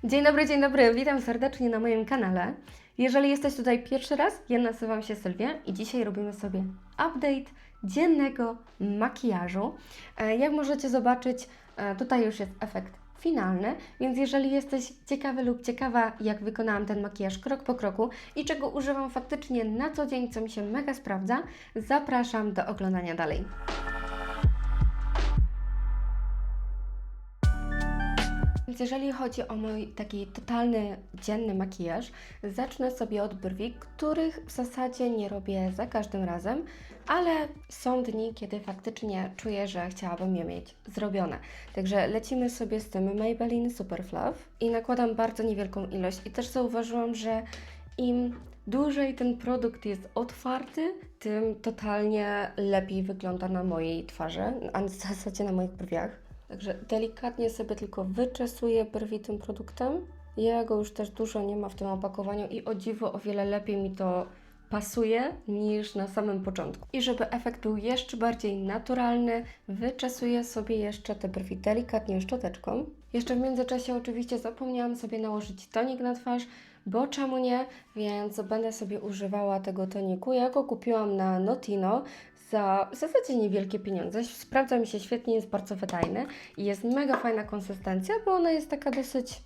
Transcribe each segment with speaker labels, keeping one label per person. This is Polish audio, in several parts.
Speaker 1: Dzień dobry, witam serdecznie na moim kanale. Jeżeli jesteś tutaj pierwszy raz, ja nazywam się Sylwia i dzisiaj robimy sobie update dziennego makijażu. Jak możecie zobaczyć, tutaj już jest efekt finalny, więc jeżeli jesteś ciekawy lub ciekawa, jak wykonałam ten makijaż krok po kroku i czego używam faktycznie na co dzień, co mi się mega sprawdza, zapraszam do oglądania dalej. Więc jeżeli chodzi o mój taki totalny dzienny makijaż, zacznę sobie od brwi, których w zasadzie nie robię za każdym razem, ale są dni, kiedy faktycznie czuję, że chciałabym je mieć zrobione. Także lecimy sobie z tym Maybelline Super Fluff i nakładam bardzo niewielką ilość i też zauważyłam, że im dłużej ten produkt jest otwarty, tym totalnie lepiej wygląda na mojej twarzy, a w zasadzie na moich brwiach. Także delikatnie sobie tylko wyczesuję brwi tym produktem. Jego już też dużo nie ma w tym opakowaniu i o dziwo o wiele lepiej mi to pasuje niż na samym początku. I żeby efekt był jeszcze bardziej naturalny, wyczesuję sobie jeszcze te brwi delikatnie szczoteczką. Jeszcze w międzyczasie oczywiście zapomniałam sobie nałożyć tonik na twarz, bo czemu nie, więc będę sobie używała tego toniku. Ja go kupiłam na Notino za w zasadzie niewielkie pieniądze. Sprawdza mi się świetnie, jest bardzo wydajny i jest mega fajna konsystencja, bo ona jest taka dosyć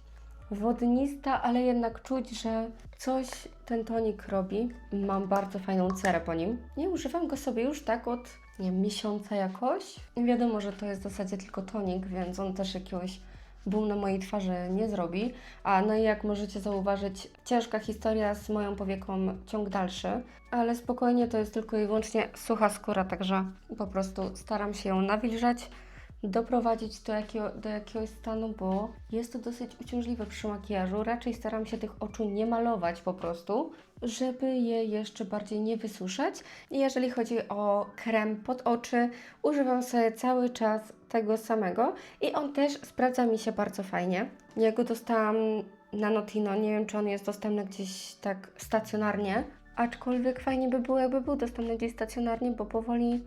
Speaker 1: wodnista, ale jednak czuć, że coś ten tonik robi. Mam bardzo fajną cerę po nim. Nie używam go sobie już tak od, nie wiem, miesiąca jakoś. I wiadomo, że to jest w zasadzie tylko tonik, więc on też jakiegoś boom na mojej twarzy nie zrobi. A no i jak możecie zauważyć, ciężka historia z moją powieką, ciąg dalszy, ale spokojnie, to jest tylko i wyłącznie sucha skóra, także po prostu staram się ją nawilżać, doprowadzić do jakiegoś stanu, bo jest to dosyć uciążliwe przy makijażu. Raczej staram się tych oczu nie malować po prostu, żeby je jeszcze bardziej nie wysuszać. I jeżeli chodzi o krem pod oczy, używam sobie cały czas tego samego i on też sprawdza mi się bardzo fajnie. Ja go dostałam na Notino, nie wiem, czy on jest dostępny gdzieś tak stacjonarnie, aczkolwiek fajnie by było, jakby był dostępny gdzieś stacjonarnie, bo powoli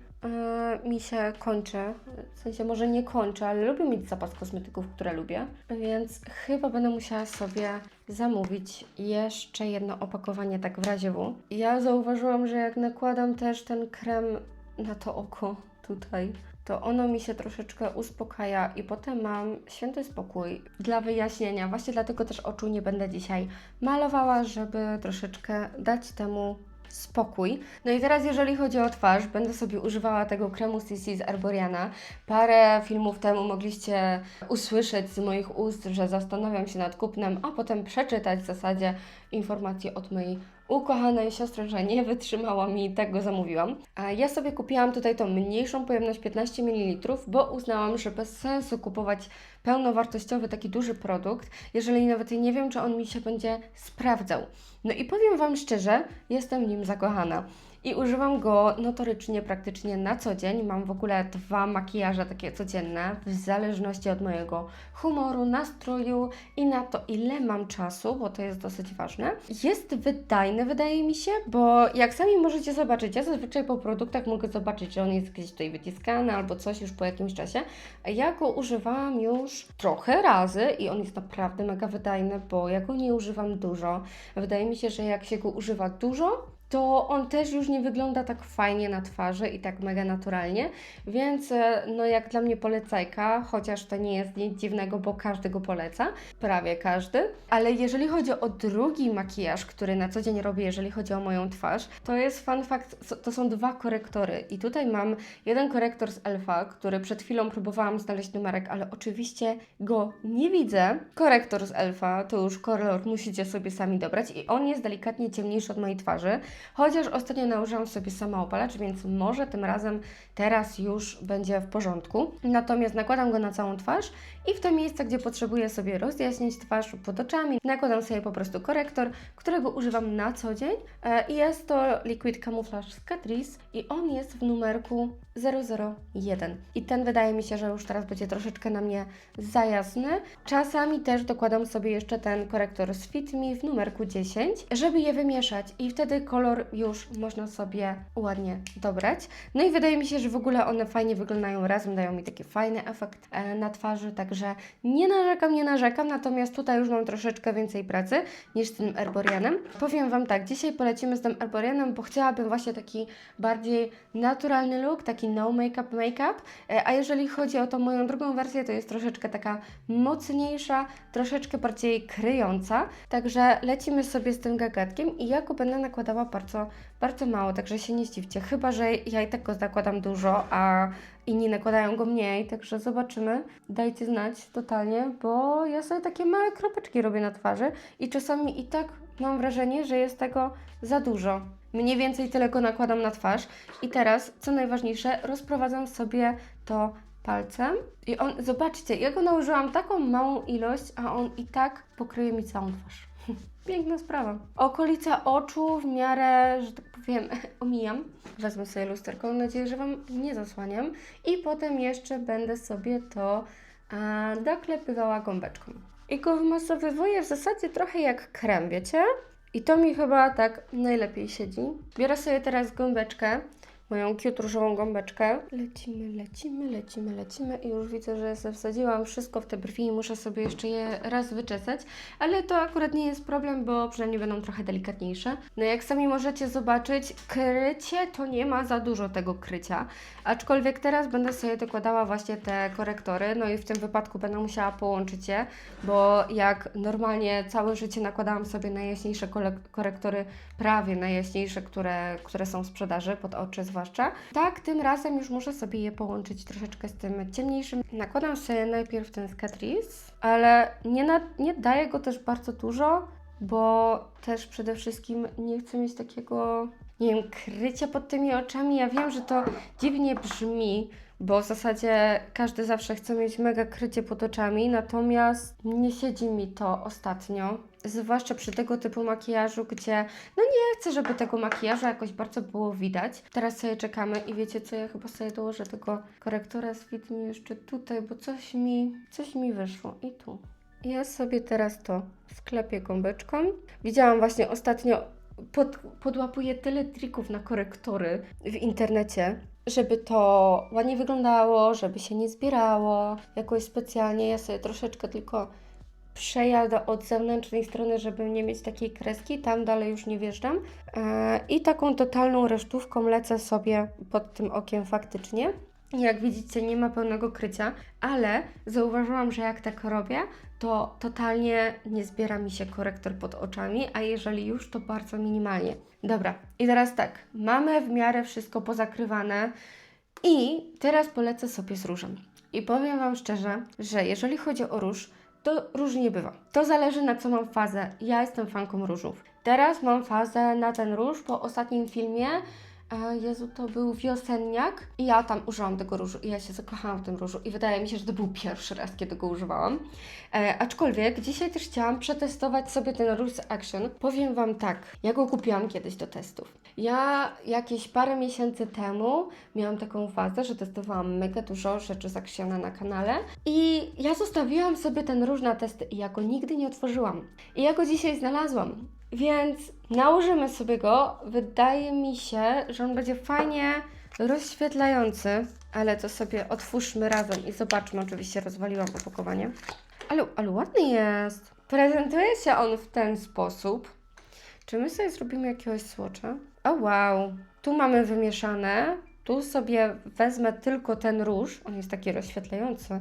Speaker 1: mi się kończy. W sensie może nie kończy, ale lubię mieć zapas kosmetyków, które lubię, więc chyba będę musiała sobie zamówić jeszcze jedno opakowanie, tak w razie W. Ja zauważyłam, że jak nakładam też ten krem na to oko tutaj, to ono mi się troszeczkę uspokaja i potem mam święty spokój. Dla wyjaśnienia, właśnie dlatego też oczu nie będę dzisiaj malowała, żeby troszeczkę dać temu spokój. No i teraz jeżeli chodzi o twarz, będę sobie używała tego kremu CC z Arboriana. Parę filmów temu mogliście usłyszeć z moich ust, że zastanawiam się nad kupnem, a potem przeczytać w zasadzie informacje od mojej ukochanej siostry, że nie wytrzymała mi i tak go zamówiłam. A ja sobie kupiłam tutaj tą mniejszą pojemność 15 ml, bo uznałam, że bez sensu kupować pełnowartościowy, taki duży produkt, jeżeli nawet nie wiem, czy on mi się będzie sprawdzał. No i powiem Wam szczerze, jestem nim zakochana. I używam go notorycznie praktycznie na co dzień. Mam w ogóle 2 makijaże takie codzienne, w zależności od mojego humoru, nastroju i na to, ile mam czasu, bo to jest dosyć ważne. Jest wydajny, wydaje mi się, bo jak sami możecie zobaczyć, ja zazwyczaj po produktach mogę zobaczyć, że on jest gdzieś tutaj wyciskany albo coś już po jakimś czasie. Ja go używałam już trochę razy i on jest naprawdę mega wydajny, bo ja go nie używam dużo. Wydaje mi się, że jak się go używa dużo, to on też już nie wygląda tak fajnie na twarzy i tak mega naturalnie, więc no jak dla mnie polecajka, chociaż to nie jest nic dziwnego, bo każdy go poleca, prawie każdy, ale jeżeli chodzi o drugi makijaż, który na co dzień robię, jeżeli chodzi o moją twarz, to jest fun fact, to są 2 korektory i tutaj mam jeden korektor z Elfa, który przed chwilą próbowałam znaleźć numerek, ale oczywiście go nie widzę. Korektor z Elfa, to już kolor musicie sobie sami dobrać i on jest delikatnie ciemniejszy od mojej twarzy, chociaż ostatnio nałożyłam sobie sama opalacz, więc może tym razem teraz już będzie w porządku. Natomiast nakładam go na całą twarz i w to miejsce, gdzie potrzebuję sobie rozjaśnić twarz pod oczami, nakładam sobie po prostu korektor, którego używam na co dzień i jest to Liquid Camouflage z Catrice i on jest w numerku 001. I ten wydaje mi się, że już teraz będzie troszeczkę na mnie za jasny. Czasami też dokładam sobie jeszcze ten korektor z Fit Me w numerku 10, żeby je wymieszać i wtedy kolor kolor już można sobie ładnie dobrać. No i wydaje mi się, że w ogóle one fajnie wyglądają razem, dają mi taki fajny efekt na twarzy, także nie narzekam, natomiast tutaj już mam troszeczkę więcej pracy niż z tym Erborianem. Powiem Wam tak, dzisiaj polecimy z tym Erborianem, bo chciałabym właśnie taki bardziej naturalny look, taki no make-up, a jeżeli chodzi o tą moją drugą wersję, to jest troszeczkę taka mocniejsza, troszeczkę bardziej kryjąca, także lecimy sobie z tym gagatkiem i ja go będę nakładała bardzo, bardzo mało, także się nie zdziwcie, chyba że ja i tak go nakładam dużo, a inni nakładają go mniej, także zobaczymy. Dajcie znać totalnie, bo ja sobie takie małe kropeczki robię na twarzy i czasami i tak mam wrażenie, że jest tego za dużo. Mniej więcej tyle go nakładam na twarz i teraz, co najważniejsze, rozprowadzam sobie to palcem i on, zobaczcie, ja go nałożyłam taką małą ilość, a on i tak pokryje mi całą twarz. Piękna sprawa. Okolice oczu w miarę, że tak powiem, omijam. Wezmę sobie lusterko, mam nadzieję, że Wam nie zasłaniam. I potem jeszcze będę sobie to doklepywała gąbeczką. I go wmasowywuję w zasadzie trochę jak krem, wiecie? I to mi chyba tak najlepiej siedzi. Biorę sobie teraz gąbeczkę, moją cute różową gąbeczkę. Lecimy i już widzę, że sobie wsadziłam wszystko w te brwi i muszę sobie jeszcze je raz wyczesać, ale to akurat nie jest problem, bo przynajmniej będą trochę delikatniejsze. No jak sami możecie zobaczyć, krycie to nie ma za dużo tego krycia, aczkolwiek teraz będę sobie dokładała właśnie te korektory, no i w tym wypadku będę musiała połączyć je, bo jak normalnie całe życie nakładałam sobie najjaśniejsze korektory, prawie najjaśniejsze, które są w sprzedaży, pod oczy zwłaszcza. Tak, tym razem już muszę sobie je połączyć troszeczkę z tym ciemniejszym. Nakładam sobie najpierw ten z Catrice, ale nie daję go też bardzo dużo, bo też przede wszystkim nie chcę mieć takiego, nie wiem, krycia pod tymi oczami. Ja wiem, że to dziwnie brzmi, bo w zasadzie każdy zawsze chce mieć mega krycie pod oczami, natomiast nie siedzi mi to ostatnio. Zwłaszcza przy tego typu makijażu, gdzie no nie chcę, żeby tego makijażu jakoś bardzo było widać. Teraz sobie czekamy i wiecie co, ja chyba sobie dołożę tego korektora z Fit Me jeszcze tutaj, bo coś mi wyszło i tu. Ja sobie teraz to sklepię gąbeczką. Widziałam właśnie ostatnio, podłapuję tyle trików na korektory w internecie, żeby to ładnie wyglądało, żeby się nie zbierało jakoś specjalnie. Ja sobie troszeczkę tylko przejadę od zewnętrznej strony, żeby nie mieć takiej kreski, tam dalej już nie wjeżdżam. I taką totalną resztówką lecę sobie pod tym okiem faktycznie. Jak widzicie, nie ma pełnego krycia, ale zauważyłam, że jak tak robię, to totalnie nie zbiera mi się korektor pod oczami, a jeżeli już, to bardzo minimalnie. Dobra, i teraz tak, mamy w miarę wszystko pozakrywane i teraz polecę sobie z różem. I powiem Wam szczerze, że jeżeli chodzi o róż, to różnie bywa. To zależy, na co mam fazę. Ja jestem fanką różów. Teraz mam fazę na ten róż po ostatnim filmie. Jezu, to był wiosenniak i ja tam użyłam tego różu i ja się zakochałam w tym różu i wydaje mi się, że to był pierwszy raz, kiedy go używałam. Aczkolwiek dzisiaj też chciałam przetestować sobie ten róż z Action. Powiem Wam tak, ja go kupiłam kiedyś do testów. Ja jakieś parę miesięcy temu miałam taką fazę, że testowałam mega dużo rzeczy z Actiona na kanale i ja zostawiłam sobie ten róż na testy i ja go nigdy nie otworzyłam. I ja go dzisiaj znalazłam. Więc nałożymy sobie go. Wydaje mi się, że on będzie fajnie rozświetlający, ale to sobie otwórzmy razem i zobaczmy. Oczywiście rozwaliłam opakowanie. Ale ładny jest. Prezentuje się on w ten sposób. Czy my sobie zrobimy jakiegoś swatcha? O wow, tu mamy wymieszane. Tu sobie wezmę tylko ten róż. On jest taki rozświetlający.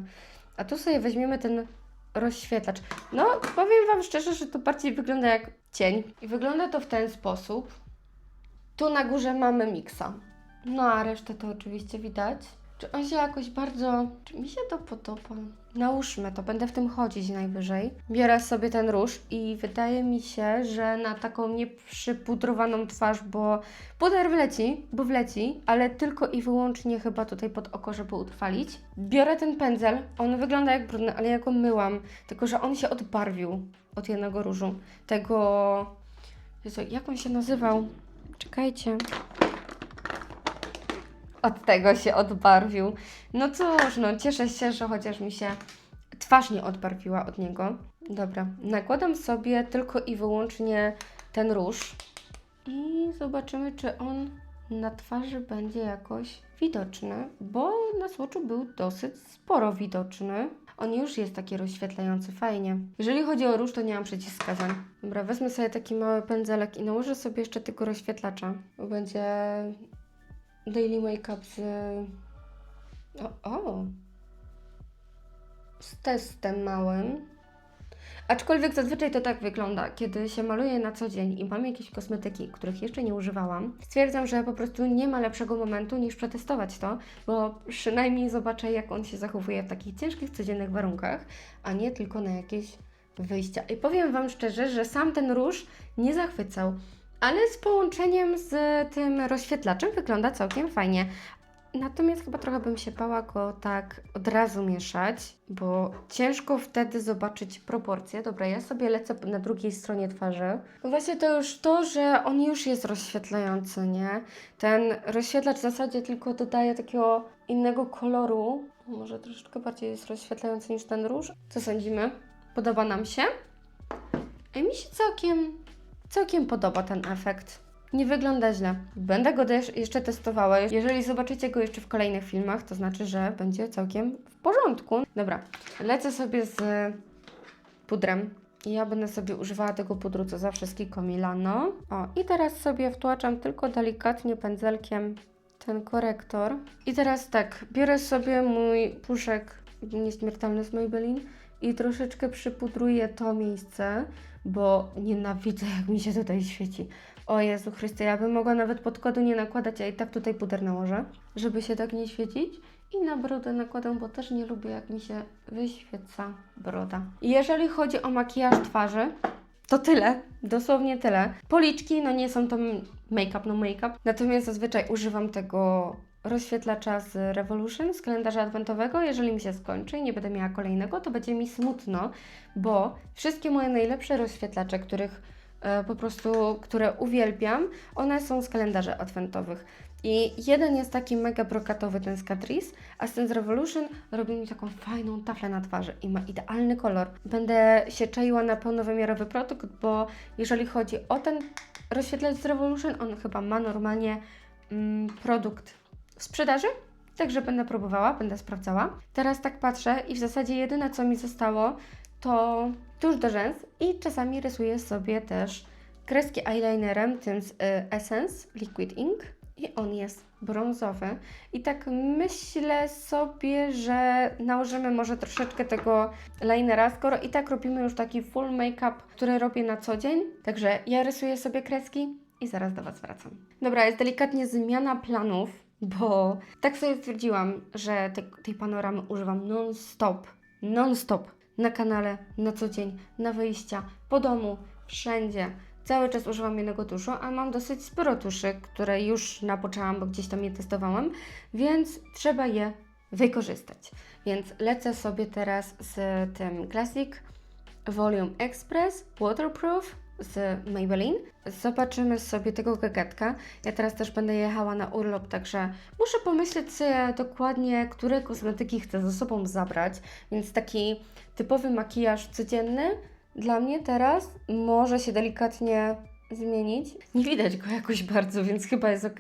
Speaker 1: A tu sobie weźmiemy ten rozświetlacz. No, powiem Wam szczerze, że to bardziej wygląda jak cień. I wygląda to w ten sposób. Tu na górze mamy miksa. No, a resztę to oczywiście widać. Czy on się jakoś bardzo... Czy mi się to podoba? Nałóżmy to, będę w tym chodzić najwyżej. Biorę sobie ten róż i wydaje mi się, że na taką nieprzypudrowaną twarz, bo puder wleci, ale tylko i wyłącznie chyba tutaj pod oko, żeby utrwalić. Biorę ten pędzel, on wygląda jak brudny, ale ja go myłam, tylko że on się odbarwił od jednego różu. Tego... Jezu, jak on się nazywał? Czekajcie. Od tego się odbarwił. No cóż, no cieszę się, że chociaż mi się twarz nie odbarwiła od niego. Dobra, nakładam sobie tylko i wyłącznie ten róż. i zobaczymy, czy on na twarzy będzie jakoś widoczny, bo na słoczu był dosyć sporo widoczny. On już jest taki rozświetlający, fajnie. Jeżeli chodzi o róż, to nie mam przeciwwskazań. Dobra, wezmę sobie taki mały pędzelek i nałożę sobie jeszcze tego rozświetlacza. Bo będzie daily make-up z... z testem małym. Aczkolwiek zazwyczaj to tak wygląda, kiedy się maluję na co dzień i mam jakieś kosmetyki, których jeszcze nie używałam, stwierdzam, że po prostu nie ma lepszego momentu niż przetestować to, bo przynajmniej zobaczę, jak on się zachowuje w takich ciężkich, codziennych warunkach, a nie tylko na jakieś wyjścia. I powiem Wam szczerze, że sam ten róż nie zachwycał, ale z połączeniem z tym rozświetlaczem wygląda całkiem fajnie. Natomiast chyba trochę bym się bała go tak od razu mieszać, bo ciężko wtedy zobaczyć proporcje. Dobra, ja sobie lecę na drugiej stronie twarzy. No właśnie to już to, że on już jest rozświetlający, nie? Ten rozświetlacz w zasadzie tylko dodaje takiego innego koloru. Może troszeczkę bardziej jest rozświetlający niż ten róż. Co sądzimy? Podoba nam się? Mi się całkiem podoba ten efekt. Nie wygląda źle. Będę go też jeszcze testowała. Jeżeli zobaczycie go jeszcze w kolejnych filmach, to znaczy, że będzie całkiem w porządku. Dobra, lecę sobie z pudrem. Ja będę sobie używała tego pudru, co zawsze z Kiko Milano. O, i teraz sobie wtłaczam tylko delikatnie pędzelkiem ten korektor. I teraz tak, biorę sobie mój puszek nieśmiertelny z Maybelline i troszeczkę przypudruję to miejsce, bo nienawidzę, jak mi się tutaj świeci. O Jezu Chryste, ja bym mogła nawet podkładu nie nakładać, a i tak tutaj puder nałożę, żeby się tak nie świecić. I na brodę nakładam, bo też nie lubię, jak mi się wyświeca broda. Jeżeli chodzi o makijaż twarzy, to tyle, dosłownie tyle. Policzki, no nie są to make-up, no make-up. Natomiast zazwyczaj używam tego rozświetlacza z Revolution, z kalendarza adwentowego. Jeżeli mi się skończy i nie będę miała kolejnego, to będzie mi smutno, bo wszystkie moje najlepsze rozświetlacze, które uwielbiam, one są z kalendarzy adwentowych. I jeden jest taki mega brokatowy, ten z Catrice, a ten z Revolution robi mi taką fajną taflę na twarzy i ma idealny kolor. Będę się czaiła na pełnowymiarowy produkt, bo jeżeli chodzi o ten rozświetlacz z Revolution, on chyba ma normalnie produkt w sprzedaży, także będę próbowała, będę sprawdzała. Teraz tak patrzę i w zasadzie jedyne, co mi zostało, to tusz do rzęs i czasami rysuję sobie też kreski eyelinerem, tym z Essence Liquid Ink i on jest brązowy. I tak myślę sobie, że nałożymy może troszeczkę tego linera, skoro i tak robimy już taki full make-up, który robię na co dzień. Także ja rysuję sobie kreski i zaraz do Was wracam. Dobra, jest delikatnie zmiana planów, bo tak sobie stwierdziłam, że tej panoramy używam non-stop. Na kanale, na co dzień, na wyjścia, po domu, wszędzie. Cały czas używam jednego tuszu, a mam dosyć sporo tuszy, które już napoczęłam, bo gdzieś tam je testowałam, więc trzeba je wykorzystać. Więc lecę sobie teraz z tym Classic Volume Express Waterproof z Maybelline. Zobaczymy sobie tego gagatka. Ja teraz też będę jechała na urlop, także muszę pomyśleć sobie dokładnie, które kosmetyki chcę ze sobą zabrać, więc taki typowy makijaż codzienny dla mnie teraz może się delikatnie zmienić. Nie widać go jakoś bardzo, więc chyba jest ok.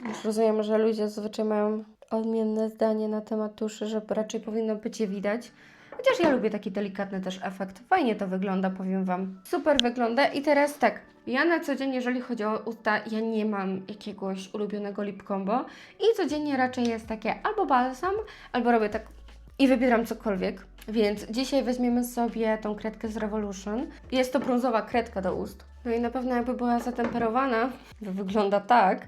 Speaker 1: Już rozumiem, że ludzie zazwyczaj mają odmienne zdanie na temat tuszy, że raczej powinno być je widać. Chociaż ja lubię taki delikatny też efekt. Fajnie to wygląda, powiem Wam. Super wygląda. I teraz tak, ja na co dzień, jeżeli chodzi o usta, ja nie mam jakiegoś ulubionego lip combo. I codziennie raczej jest takie albo balsam, albo robię tak i wybieram cokolwiek. Więc dzisiaj weźmiemy sobie tą kredkę z Revolution. Jest to brązowa kredka do ust. No i na pewno jakby była zatemperowana, wygląda tak,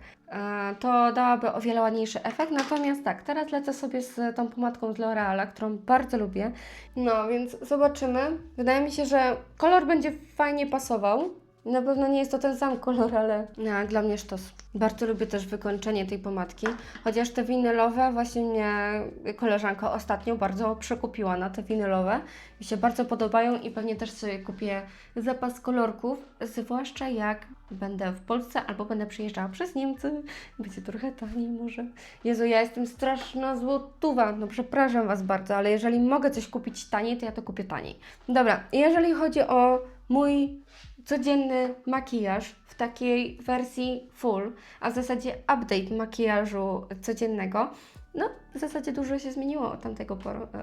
Speaker 1: to dałaby o wiele ładniejszy efekt. Natomiast tak, teraz lecę sobie z tą pomadką z L'Oreala, którą bardzo lubię. No więc zobaczymy. Wydaje mi się, że kolor będzie fajnie pasował. Na pewno nie jest to ten sam kolor, ale dla mnie sztos. Bardzo lubię też wykończenie tej pomadki, chociaż te winylowe, właśnie mnie koleżanka ostatnio bardzo przekupiła na te winylowe. Mi się bardzo podobają i pewnie też sobie kupię zapas kolorków, zwłaszcza jak będę w Polsce albo będę przyjeżdżała przez Niemcy. Będzie trochę taniej może. Jezu, ja jestem straszna złotówa, no przepraszam Was bardzo, ale jeżeli mogę coś kupić taniej, to ja to kupię taniej. Dobra, jeżeli chodzi o mój codzienny makijaż w w takiej wersji full, a w zasadzie update makijażu codziennego, no w zasadzie dużo się zmieniło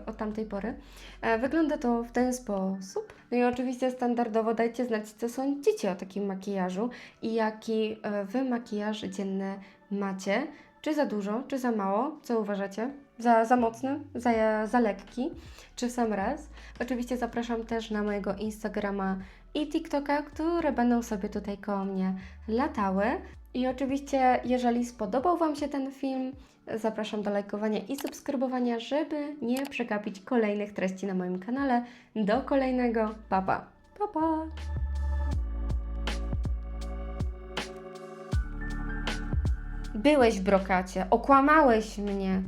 Speaker 1: od tamtej pory. Wygląda to w ten sposób. No i oczywiście standardowo dajcie znać, co sądzicie o takim makijażu i jaki Wy makijaż dzienny macie. Czy za dużo, czy za mało? Co uważacie? Za mocny? Za lekki? Czy w sam raz? Oczywiście zapraszam też na mojego Instagrama i TikToka, które będą sobie tutaj koło mnie latały. I oczywiście, jeżeli spodobał Wam się ten film, zapraszam do lajkowania i subskrybowania, żeby nie przegapić kolejnych treści na moim kanale. Do kolejnego. Pa, pa. Pa, pa. Byłeś w brokacie, okłamałeś mnie.